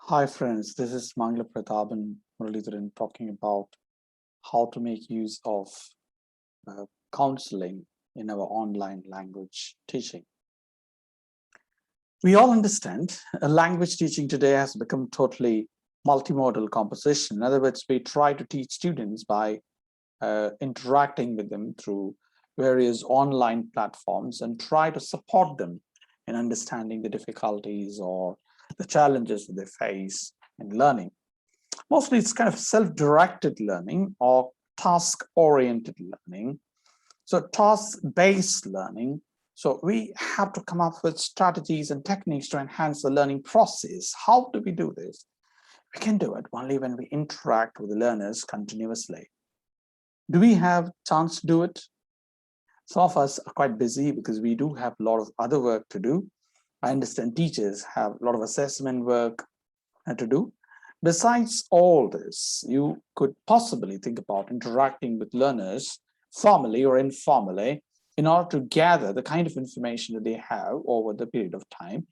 Hi friends, this is Mangla Pratap and Muralidharan talking about how to make use of counseling in our online language teaching. We all understand language teaching today has become totally multimodal composition. In other words, we try to teach students by interacting with them through various online platforms and try to support them in understanding the difficulties or the challenges that they face in learning. Mostly it's kind of self-directed learning or task-oriented learning. So task-based learning. So we have to come up with strategies and techniques to enhance the learning process. How do we do this? We can do it only when we interact with the learners continuously. Do we have chance to do it? Some of us are quite busy because we do have a lot of other work to do. I understand teachers have a lot of assessment work to do. Besides all this, you could possibly think about interacting with learners formally or informally in order to gather the kind of information that they have over the period of time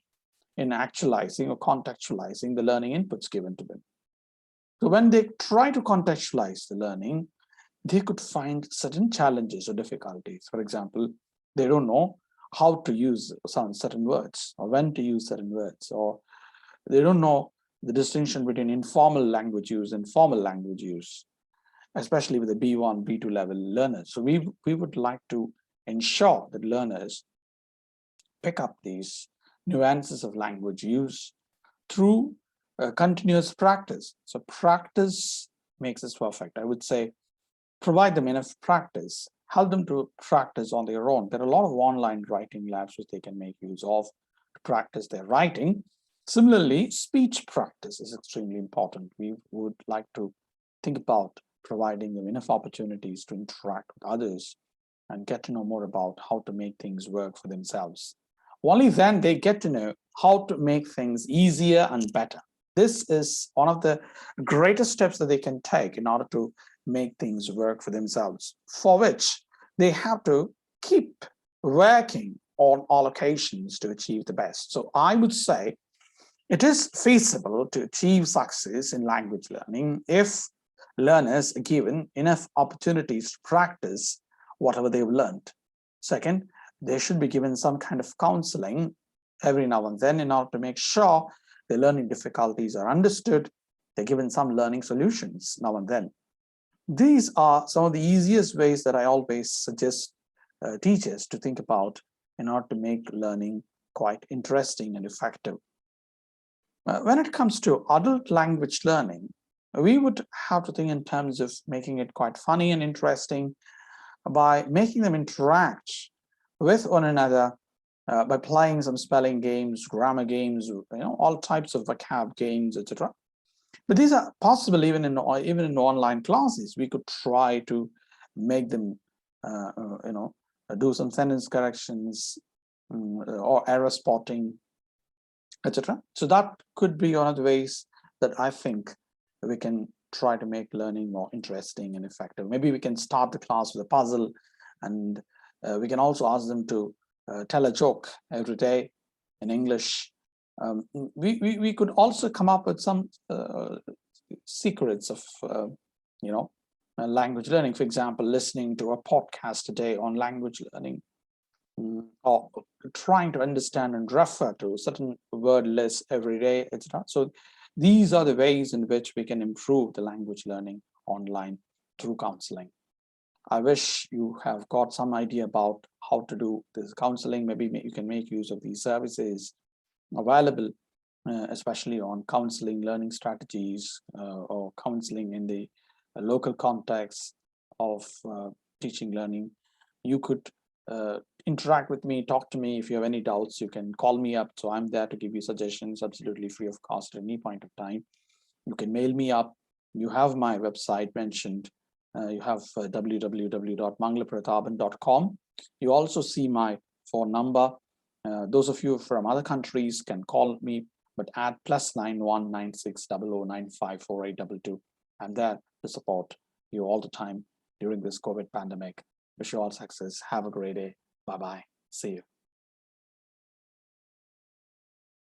in actualizing or contextualizing the learning inputs given to them. So when they try to contextualize the learning, they could find certain challenges or difficulties. For example, they don't know how to use some certain words or when to use certain words, or they don't know the distinction between informal language use and formal language use, especially with the B1, B2 level learners. So we would like to ensure that learners pick up these nuances of language use through continuous practice. So practice makes us perfect. I would say provide them enough practice, help them to practice on their own. There are a lot of online writing labs which they can make use of to practice their writing. Similarly, speech practice is extremely important. We would like to think about providing them enough opportunities to interact with others and get to know more about how to make things work for themselves. Only then they get to know how to make things easier and better. This is one of the greatest steps that they can take in order to make things work for themselves, for which they have to keep working on all occasions to achieve the best. So I would say it is feasible to achieve success in language learning if learners are given enough opportunities to practice whatever they've learned. Second, they should be given some kind of counseling every now and then in order to make sure their learning difficulties are understood. They're given some learning solutions now and then. These are some of the easiest ways that I always suggest teachers to think about in order to make learning quite interesting and effective. When it comes to adult language learning, we would have to think in terms of making it quite funny and interesting by making them interact with one another by playing some spelling games, grammar games, all types of vocab games, etc. But these are possible even in online classes. We could try to make them, do some sentence corrections or error spotting, etc. So that could be one of the ways that I think we can try to make learning more interesting and effective. Maybe we can start the class with a puzzle, and we can also ask them to tell a joke every day in English. We could also come up with some secrets of language learning. For example, listening to a podcast a day on language learning, or trying to understand and refer to certain word lists every day, etc. So these are the ways in which we can improve the language learning online through counseling. I wish you have got some idea about how to do this counseling. Maybe you can make use of these services available, especially on counseling learning strategies or counseling in the local context of teaching learning. You could interact with me, talk to me. If you have any doubts, you can call me up. So I'm there to give you suggestions absolutely free of cost at any point of time. You can mail me up. You have my website mentioned. You have www.manglaprathaban.com. You also see my phone number. Those of you from other countries can call me, but add +91 9600954822. I'm there to support you all the time during this COVID pandemic. Wish you all success. Have a great day. Bye-bye. See you.